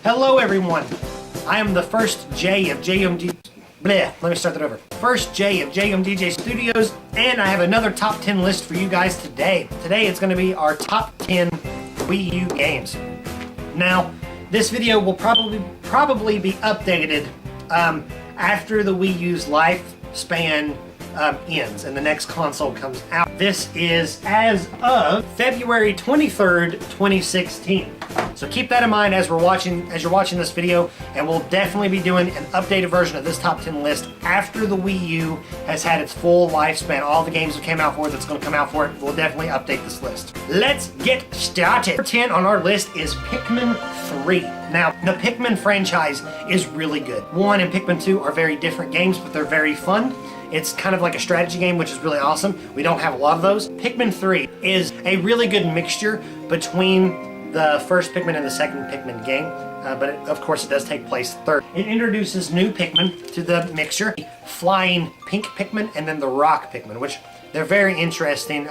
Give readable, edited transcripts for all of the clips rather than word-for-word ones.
Hello everyone, I am the first J of Jmdjstudios. Let me start that over. First J of Jmdjstudios, and I have another top 10 list for you guys today. Today it's going to be our top 10 Wii U games. Now, this video will probably be updated after the Wii U's lifespan ends and the next console comes out. This is as of February 23rd, 2016. So keep that in mind as you're watching this video, and we'll definitely be doing an updated version of this top 10 list after the Wii U has had its full lifespan. All the games that came out for it, that's going to come out for it, we'll definitely update this list. Let's get started. Number 10 on our list is Pikmin 3. Now, the Pikmin franchise is really good. 1 and Pikmin 2 are very different games, but they're very fun. It's kind of like a strategy game, which is really awesome. We don't have a lot of those. Pikmin 3 is a really good mixture between the first Pikmin and the second Pikmin game, but of course it does take place third. It introduces new Pikmin to the mixture, flying pink Pikmin and then the rock Pikmin, which they're very interesting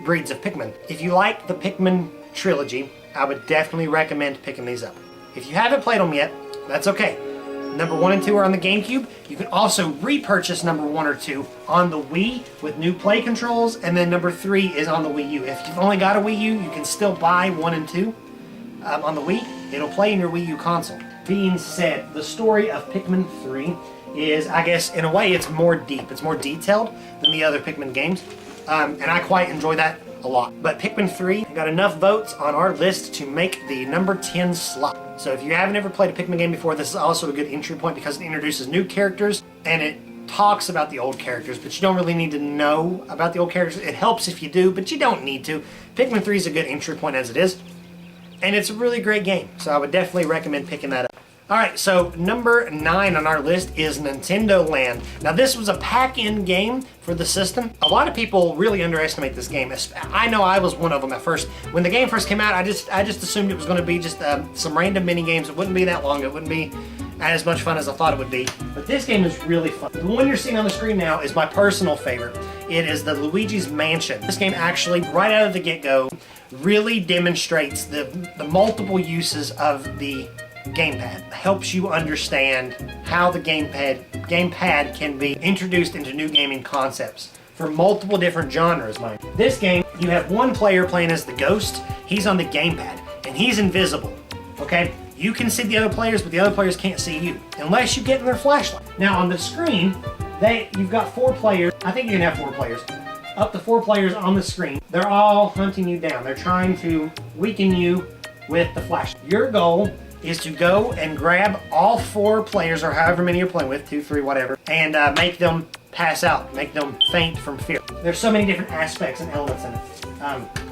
breeds of Pikmin. If you like the Pikmin trilogy, I would definitely recommend picking these up. If you haven't played them yet, that's okay. Number 1 and 2 are on the GameCube. You can also repurchase number 1 or 2 on the Wii with new play controls, and then number 3 is on the Wii U. If you've only got a Wii U, you can still buy 1 and 2 on the Wii. It'll play in your Wii U console. Being said, the story of Pikmin 3 is, I guess, in a way, it's more deep. It's more detailed than the other Pikmin games, and I quite enjoy that a lot. But Pikmin 3 got enough votes on our list to make the number 10 slot. So if you haven't ever played a Pikmin game before, this is also a good entry point because it introduces new characters and it talks about the old characters, but you don't really need to know about the old characters. It helps if you do, but you don't need to. Pikmin 3 is a good entry point as it is, and it's a really great game, so I would definitely recommend picking that up. Alright, so number 9 on our list is Nintendo Land. Now this was a pack-in game for the system. A lot of people really underestimate this game. I know I was one of them at first. When the game first came out, I just assumed it was going to be just some random mini games. It wouldn't be that long. It wouldn't be as much fun as I thought it would be. But this game is really fun. The one you're seeing on the screen now is my personal favorite. It is the Luigi's Mansion. This game actually, right out of the get-go, really demonstrates the multiple uses of the gamepad. Helps you understand how the gamepad can be introduced into new gaming concepts for multiple different genres, mind. This game, you have one player playing as the ghost. He's on the gamepad, and he's invisible, okay? You can see the other players, but the other players can't see you, unless you get in their flashlight. Now, on the screen, you've got 4 players. I think you can have 4 players. Up to 4 players on the screen. They're all hunting you down. They're trying to weaken you with the flashlight. Your goal is to go and grab all 4 players, or however many you're playing with, 2, 3, whatever, and make them pass out, make them faint from fear. There's so many different aspects and elements in it.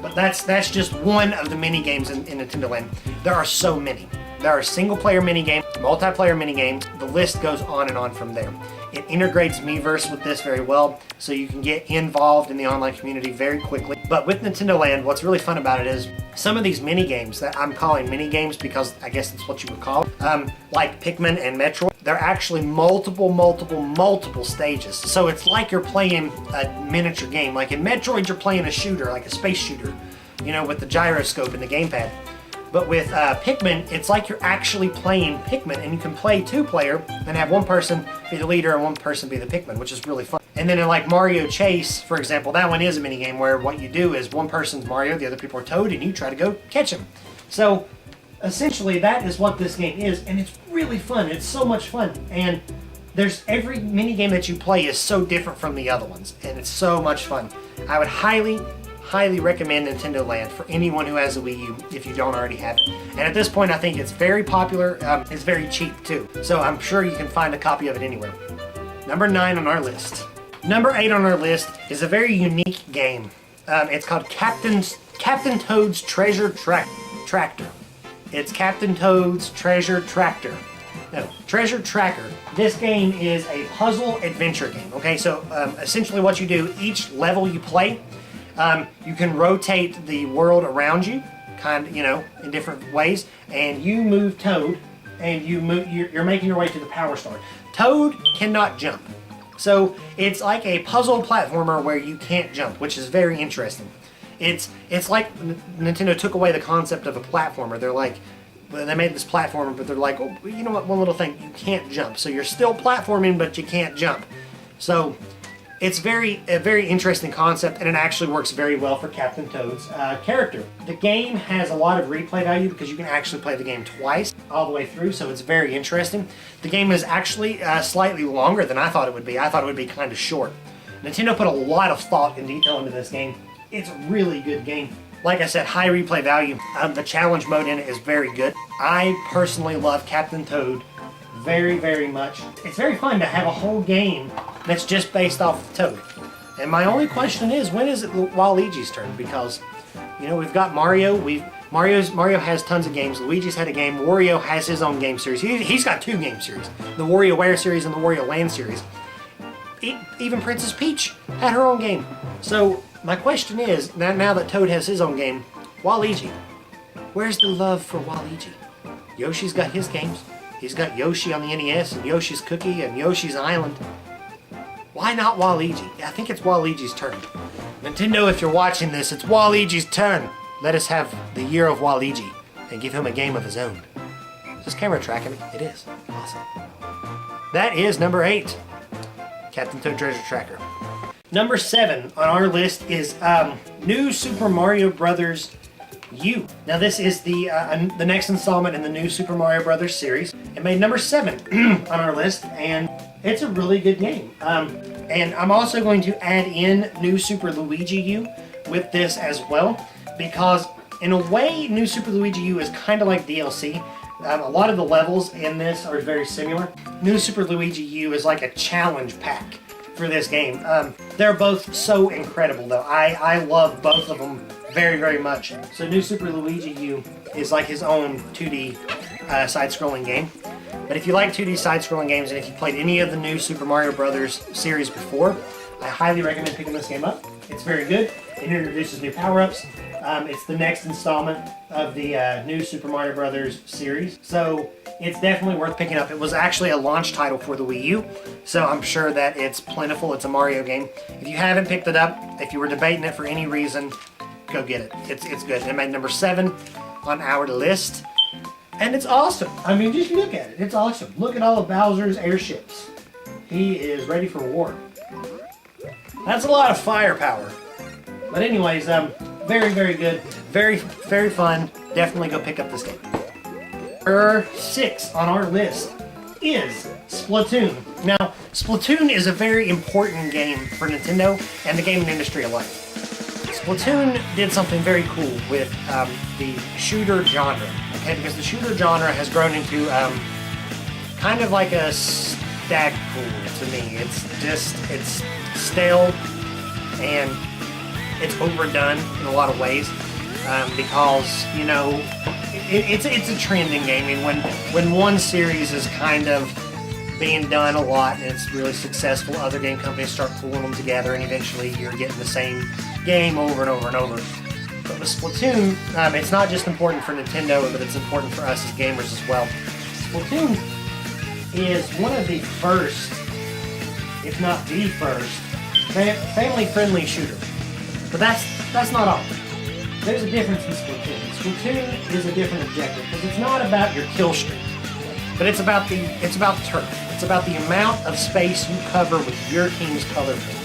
But that's just one of the mini games in Nintendo Land. There are so many. There are single-player mini-games, multiplayer mini-games. The list goes on and on from there. It integrates Miiverse with this very well, so you can get involved in the online community very quickly. But with Nintendo Land, what's really fun about it is some of these mini-games that I'm calling mini-games because I guess that's what you would call them, like Pikmin and Metroid, they're actually multiple stages. So it's like you're playing a miniature game. Like in Metroid, you're playing a shooter, like a space shooter, you know, with the gyroscope and the gamepad. But with Pikmin, it's like you're actually playing Pikmin, and you can play 2-player and have one person be the leader and one person be the Pikmin, which is really fun. And then in like Mario Chase, for example, that one is a minigame where what you do is one person's Mario, the other people are Toad, and you try to go catch him. So essentially that is what this game is, and it's really fun. It's so much fun. And every minigame that you play is so different from the other ones, and it's so much fun. I would highly recommend Nintendo Land for anyone who has a Wii U if you don't already have it. And at this point, I think it's very popular. It's very cheap too, so I'm sure you can find a copy of it anywhere. Number 9 on our list. Number 8 on our list is a very unique game. It's called Captain Toad's Treasure Tractor. It's Captain Toad's Treasure Tractor. No, Treasure Tracker. This game is a puzzle adventure game. Okay, so essentially what you do, each level you play, you can rotate the world around you, in different ways, and you move Toad, and you're making your way to the Power Star. Toad cannot jump, so it's like a puzzle platformer where you can't jump, which is very interesting. It's like Nintendo took away the concept of a platformer. They're like, they made this platformer, but they're like, oh, you know what, one little thing, you can't jump. So you're still platforming, but you can't jump. So it's a very interesting concept, and it actually works very well for Captain Toad's character. The game has a lot of replay value because you can actually play the game twice all the way through, so it's very interesting. The game is actually slightly longer than I thought it would be. I thought it would be kind of short. Nintendo put a lot of thought and detail into this game. It's a really good game. Like I said, high replay value. The challenge mode in it is very good. I personally love Captain Toad very, very much. It's very fun to have a whole game that's just based off of Toad. And my only question is, when is it Waluigi's turn? Because, you know, we've got Mario. Mario has tons of games. Luigi's had a game. Wario has his own game series. He's got 2 game series. The WarioWare series and the Wario Land series. Even Princess Peach had her own game. So my question is, now that Toad has his own game, Waluigi, where's the love for Waluigi? Yoshi's got his games. He's got Yoshi on the NES and Yoshi's Cookie and Yoshi's Island. Why not Waluigi? I think it's Waluigi's turn. Nintendo, if you're watching this, it's Waluigi's turn. Let us have the year of Waluigi and give him a game of his own. Is this camera tracking me? It is. Awesome. That is number 8. Captain Toad Treasure Tracker. Number 7 on our list is New Super Mario Brothers U. Now this is the next installment in the New Super Mario Brothers series. It made number 7 on our list, and it's a really good game. And I'm also going to add in New Super Luigi U with this as well, because in a way, New Super Luigi U is kind of like DLC. A lot of the levels in this are very similar. New Super Luigi U is like a challenge pack for this game. They're both so incredible though. I love both of them very, very much. So New Super Luigi U is like his own 2D side-scrolling game. But if you like 2D side-scrolling games, and if you played any of the new Super Mario Brothers series before, I highly recommend picking this game up. It's very good. It introduces new power-ups. It's the next installment of the new Super Mario Brothers series. So it's definitely worth picking up. It was actually a launch title for the Wii U, so I'm sure that it's plentiful. It's a Mario game. If you haven't picked it up, if you were debating it for any reason, go get it. It's good. It made number 7 on our list. And it's awesome. I mean, just look at it. It's awesome. Look at all of Bowser's airships. He is ready for war. That's a lot of firepower. But anyways, very, very good. Very, very fun. Definitely go pick up this game. Number 6 on our list is Splatoon. Now, Splatoon is a very important game for Nintendo and the gaming industry alike. Splatoon did something very cool with the shooter genre, okay? Because the shooter genre has grown into kind of like a stag pool to me. It's stale and it's overdone in a lot of ways because, you know, it's a trend in gaming. When one series is kind of being done a lot and it's really successful, other game companies start pulling them together, and eventually you're getting the same game over and over and over. But with Splatoon, it's not just important for Nintendo, but it's important for us as gamers as well. Splatoon is one of the first, if not the first, family-friendly shooter. But that's not all. There's a difference in Splatoon. Splatoon is a different objective because it's not about your kill streak, but it's about the turf. It's about the amount of space you cover with your team's color paint,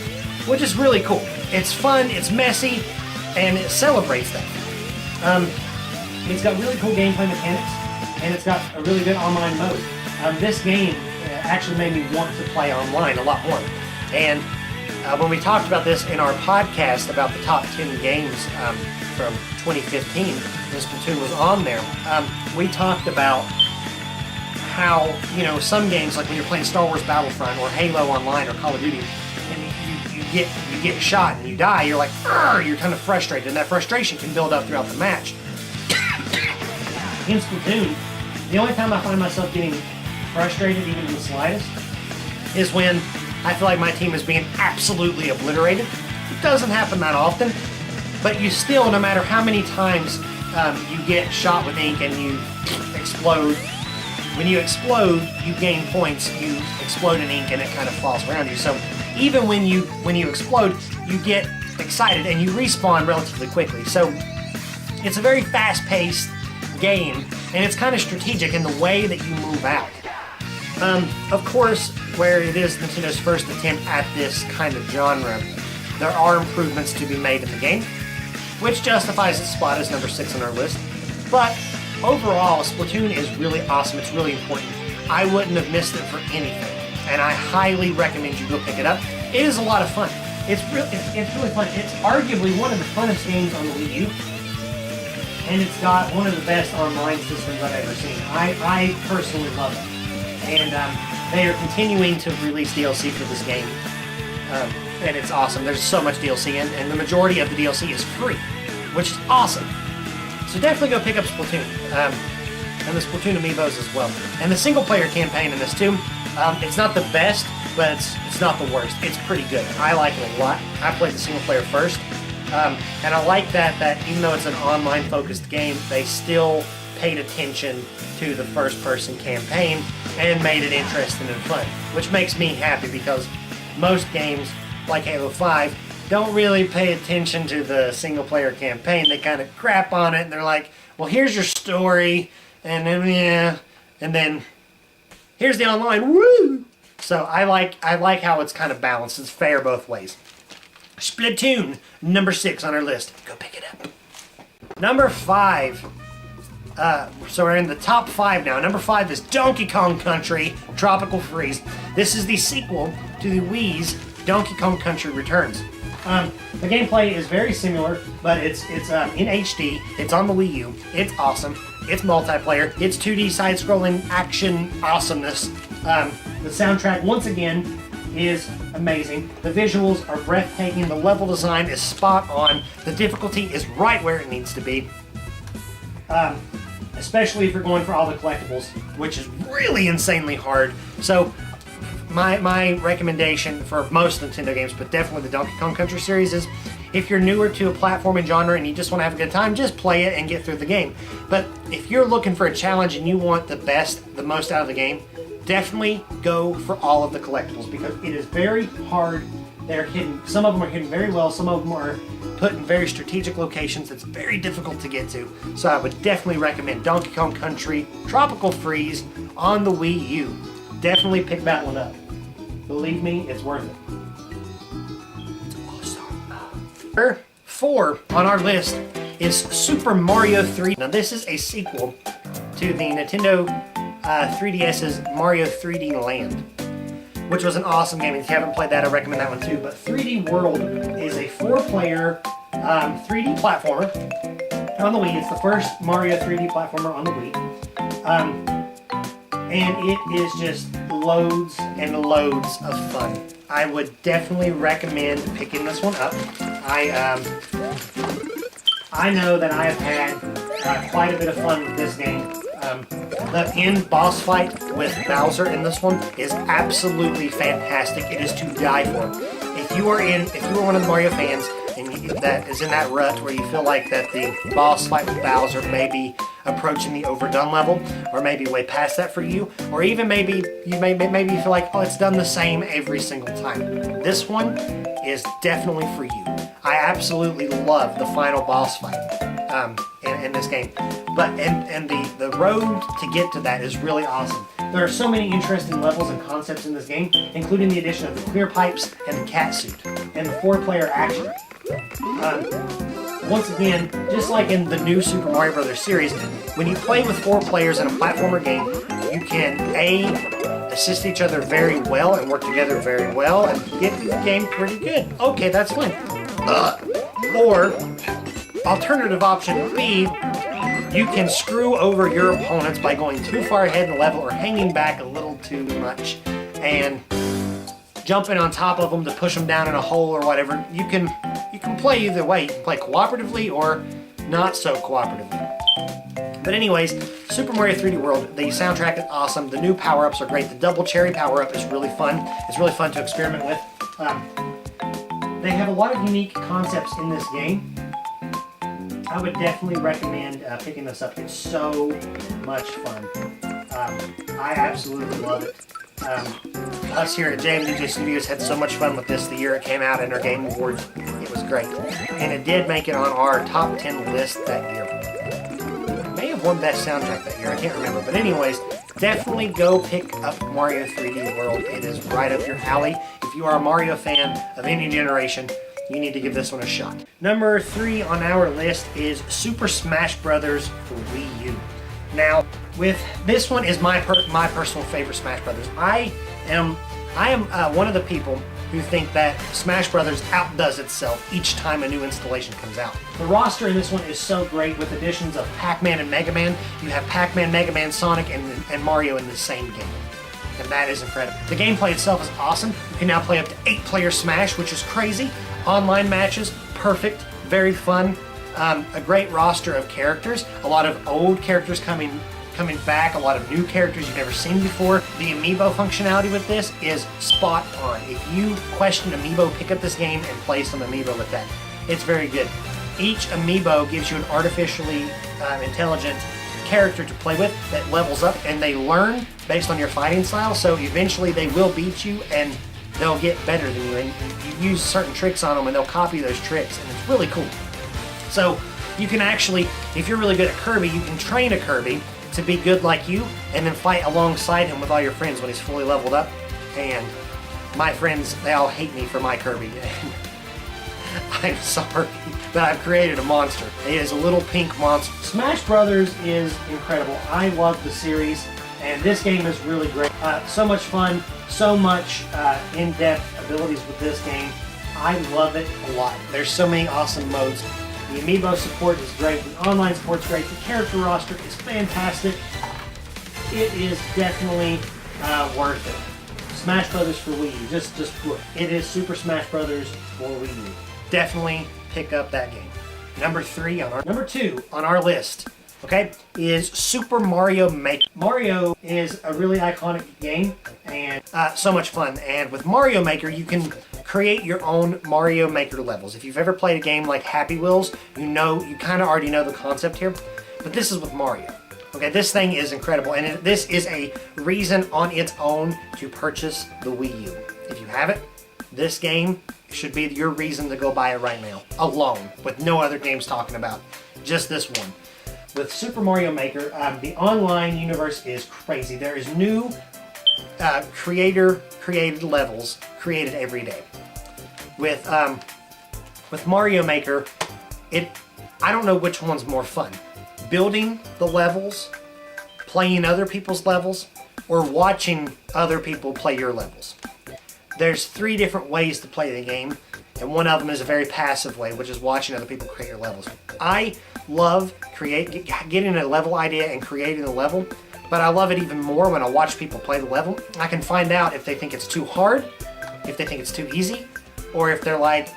which is really cool. It's fun, it's messy, and it celebrates that. It's got really cool gameplay mechanics, and it's got a really good online mode. This game actually made me want to play online a lot more. And when we talked about this in our podcast about the top 10 games from 2015, when Splatoon was on there, we talked about how, you know, some games, like when you're playing Star Wars Battlefront or Halo Online or Call of Duty, and you get shot and you die, you're like, you're kind of frustrated, and that frustration can build up throughout the match. In Splatoon, the only time I find myself getting frustrated, even in the slightest, is when I feel like my team is being absolutely obliterated. It doesn't happen that often, but you still, no matter how many times you get shot with ink and you explode, when you explode, you gain points. You explode in ink and it kind of falls around you. So even when you explode, you get excited and you respawn relatively quickly. So it's a very fast-paced, game, and it's kind of strategic in the way that you move out. Of course, where it is Nintendo's first attempt at this kind of genre, there are improvements to be made in the game, which justifies its spot as number 6 on our list. But overall, Splatoon is really awesome. It's really important. I wouldn't have missed it for anything, and I highly recommend you go pick it up. It is a lot of fun. It's really fun. It's arguably one of the funnest games on the Wii U, and it's got one of the best online systems I've ever seen. I personally love it. And they are continuing to release DLC for this game, and it's awesome. There's so much DLC, and the majority of the DLC is free, which is awesome. So definitely go pick up Splatoon, and the Splatoon amiibos as well. And the single-player campaign in this too, it's not the best, but it's not the worst. It's pretty good. I like it a lot. I played the single-player first, and I like that even though it's an online-focused game, they still paid attention to the first-person campaign and made it interesting and fun, which makes me happy because most games, like Halo 5, don't really pay attention to the single-player campaign. They kind of crap on it, and they're like, well, here's your story, and then, yeah, and then here's the online, woo! So I like how it's kind of balanced. It's fair both ways. Splatoon, number 6 on our list. Go pick it up. Number 5. So we're in the top 5 now. Number 5 is Donkey Kong Country Tropical Freeze. This is the sequel to the Wii's Donkey Kong Country Returns. The gameplay is very similar, but it's in HD. It's on the Wii U. It's awesome. It's multiplayer. It's 2D side-scrolling action awesomeness. The soundtrack, once again, is amazing. The visuals are breathtaking. The level design is spot on. The difficulty is right where it needs to be. Especially if you're going for all the collectibles, which is really insanely hard. So, my recommendation for most Nintendo games, but definitely the Donkey Kong Country series, is if you're newer to a platforming genre and you just want to have a good time, just play it and get through the game. But if you're looking for a challenge and you want the most out of the game, definitely go for all of the collectibles, because it is very hard. They're hidden. Some of them are hidden very well. Some of them are put in very strategic locations that's very difficult to get to. So I would definitely recommend Donkey Kong Country Tropical Freeze on the Wii U. Definitely pick that one up. Believe me, it's worth it. Awesome. Number 4 on our list is Super Mario 3. Now this is a sequel to the Nintendo 3DS's Mario 3D Land, which was an awesome game. If you haven't played that, I recommend that one too. But 3D World is a 4-player 3D platformer on the Wii. It's the first Mario 3D platformer on the Wii. And it is just loads and loads of fun. I would definitely recommend picking this one up. I know that I have had quite a bit of fun with this game. The end boss fight with Bowser in this one is absolutely fantastic. It is to die for. If you are one of the Mario fans and that is in that rut where you feel like that the boss fight with Bowser may be approaching the overdone level, or maybe way past that for you, or even maybe you feel like, oh, it's done the same every single time. This one is definitely for you. I absolutely love the final boss fight in this game. But and the road to get to that is really awesome. There are so many interesting levels and concepts in this game, including the addition of the clear pipes and the cat suit, and the 4-player action. Once again, just like in the new Super Mario Bros. Series, when you play with 4 players in a platformer game, you can assist each other very well and work together very well and get through the game pretty good. Okay, that's fine. Or, alternative option B, you can screw over your opponents by going too far ahead in the level or hanging back a little too much and jumping on top of them to push them down in a hole or whatever. You can play either way. You can play cooperatively or not so cooperatively. But anyways, Super Mario 3D World, the soundtrack is awesome. The new power-ups are great. The double cherry power-up is really fun. It's really fun to experiment with. They have a lot of unique concepts in this game. I would definitely recommend picking this up. It's so much fun. I absolutely love it. Us here at Jmdjstudios had so much fun with this the year it came out in our Game Awards. It was great. And it did make it on our top 10 list that year. It may have have won Best Soundtrack that year. I can't remember. But anyways, definitely go pick up Mario 3D World. It is right up your alley. If you are a Mario fan of any generation, you need to give this one a shot. Number 3 on our list is Super Smash Bros. For Wii U. Now, with this one is my personal favorite Smash Brothers. I am one of the people who think that Smash Brothers outdoes itself each time a new installation comes out. The roster in this one is so great with additions of Pac-Man and Mega Man. You have Pac-Man, Mega Man, Sonic, and Mario in the same game. And that is incredible. The gameplay itself is awesome. You can now play up to 8-player Smash, which is crazy. Online matches, perfect, very fun. A great roster of characters. A lot of old characters coming back, a lot of new characters you've never seen before. The amiibo functionality with this is spot on. If you question amiibo, pick up this game and play some amiibo with that. It's very good. Each amiibo gives you an artificially intelligent character to play with that levels up, and they learn based on your fighting style, so eventually they will beat you and they'll get better than you, and you use certain tricks on them and they'll copy those tricks, and it's really cool. So you can actually, if you're really good at Kirby, you can train a Kirby to be good like you, and then fight alongside him with all your friends when he's fully leveled up. And my friends, they all hate me for my Kirby. I'm sorry, but I've created a monster. It is a little pink monster. Smash Brothers is incredible. I love the series, and this game is really great. So much fun, so much in-depth abilities with this game. I love it a lot. There's so many awesome modes. The amiibo support is great. The online support's great. The character roster is fantastic. It is definitely worth it. Smash Brothers for Wii U. Just look. It is Super Smash Brothers for Wii U. Definitely pick up that game. Number 2 on our list, okay, is Super Mario Maker. Mario is a really iconic game and so much fun. And with Mario Maker, you can create your own Mario Maker levels. If you've ever played a game like Happy Wheels, you kind of already know the concept here, but this is with Mario. Okay, this thing is incredible, and this is a reason on its own to purchase the Wii U. If you have it, this game should be your reason to go buy it right now, alone, with no other games talking about, just this one. With Super Mario Maker, the online universe is crazy. There is new creator-created levels created every day. With Mario Maker, I don't know which one's more fun. Building the levels, playing other people's levels, or watching other people play your levels. There's 3 different ways to play the game, and one of them is a very passive way, which is watching other people create your levels. I love getting a level idea and creating a level, but I love it even more when I watch people play the level. I can find out if they think it's too hard, if they think it's too easy, or if they're like,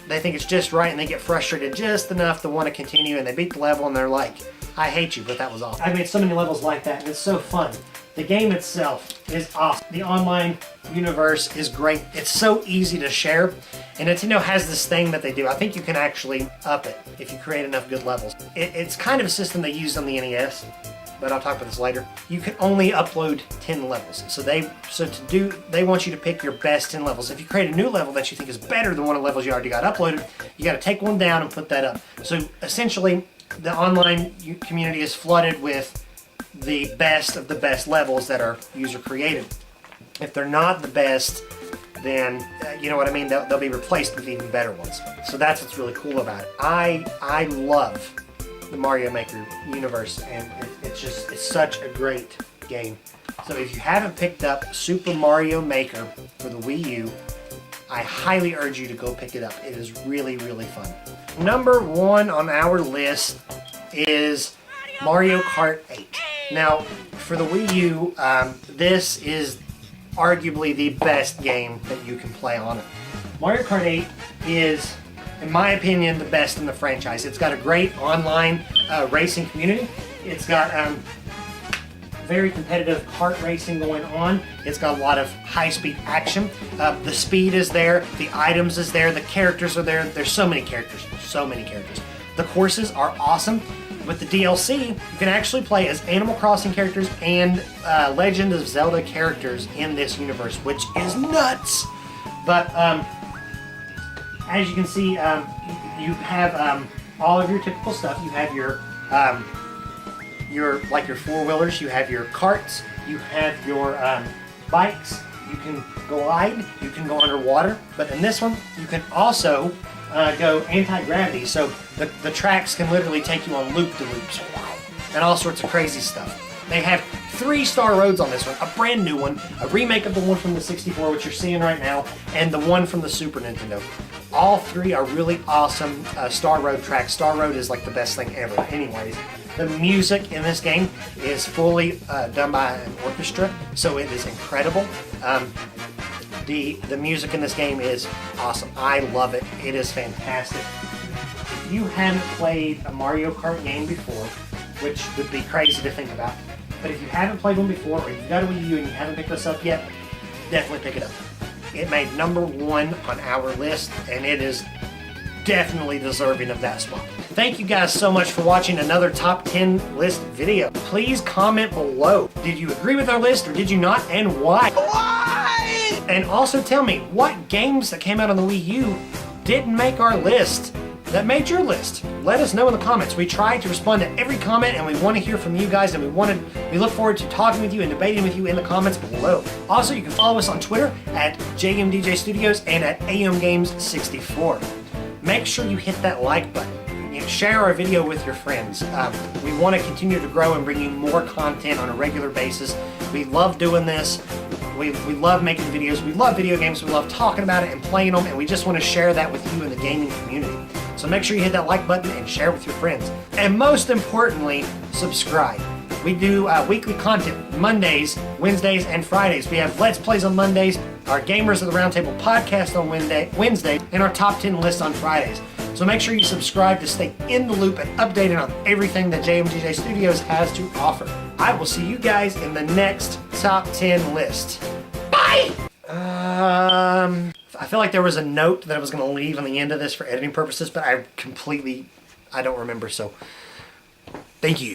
they think it's just right and they get frustrated just enough to want to continue, and they beat the level and they're like, I hate you, but that was awesome. I've made so many levels like that, and it's so fun. The game itself is awesome. The online universe is great. It's so easy to share, and Nintendo has this thing that they do. I think you can actually up it if you create enough good levels. It's kind of a system they used on the NES, but I'll talk about this later. You can only upload 10 levels. So they want you to pick your best 10 levels. If you create a new level that you think is better than one of the levels you already got uploaded, you got to take one down and put that up. So essentially, the online community is flooded with the best of the best levels that are user created. If they're not the best, then you know what I mean, they'll be replaced with even better ones. So that's what's really cool about it. I love the Mario Maker universe, and it's such a great game. So if you haven't picked up Super Mario Maker for the Wii U, I highly urge you to go pick it up. It is really, really fun. Number 1 on our list is Mario Kart 8. Now, for the Wii U, this is arguably the best game that you can play on it. Mario Kart 8 is, in my opinion, the best in the franchise. It's got a great online racing community. It's got very competitive kart racing going on. It's got a lot of high-speed action. The speed is there. The items is there. The characters are there. There's so many characters. So many characters. The courses are awesome. With the DLC, you can actually play as Animal Crossing characters and Legend of Zelda characters in this universe, which is nuts. But as you can see, you have all of your typical stuff. You have your four-wheelers, you have your karts, you have your bikes, you can glide, you can go underwater, but in this one, you can also go anti-gravity, so the tracks can literally take you on loop-de-loops and all sorts of crazy stuff. They have 3-star roads on this one, a brand new one, a remake of the one from the 64, which you're seeing right now, and the one from the Super Nintendo. All 3 are really awesome Star Road tracks. Star Road is like the best thing ever. Anyways, the music in this game is fully done by an orchestra, so it is incredible. The music in this game is awesome. I love it. It is fantastic. If you haven't played a Mario Kart game before, which would be crazy to think about, but if you haven't played one before, or you've got a Wii U and you haven't picked this up yet, definitely pick it up. It made #1 on our list, and it is definitely deserving of that spot. Thank you guys so much for watching another top 10 list video. Please comment below. Did you agree with our list or did you not, and why? Why? And also tell me what games that came out on the Wii U didn't make our list that made your list. Let us know in the comments. We try to respond to every comment, and we want to hear from you guys, and we look forward to talking with you and debating with you in the comments below. Also, you can follow us on Twitter at Jmdjstudios and at Games64. Make sure you hit that like button. Share our video with your friends. We want to continue to grow and bring you more content on a regular basis. We love doing this. We love making videos. We love video games. We love talking about it and playing them, and we just want to share that with you in the gaming community. So make sure you hit that like button and share with your friends. And most importantly, subscribe. We do weekly content Mondays, Wednesdays, and Fridays. We have Let's Plays on Mondays, our Gamers of the Roundtable podcast on Wednesday, and our top 10 list on Fridays. So make sure you subscribe to stay in the loop and updated on everything that Jmdjstudios has to offer. I will see you guys in the next top 10 list. Bye! I feel like there was a note that I was going to leave on the end of this for editing purposes, but I don't remember, so thank you.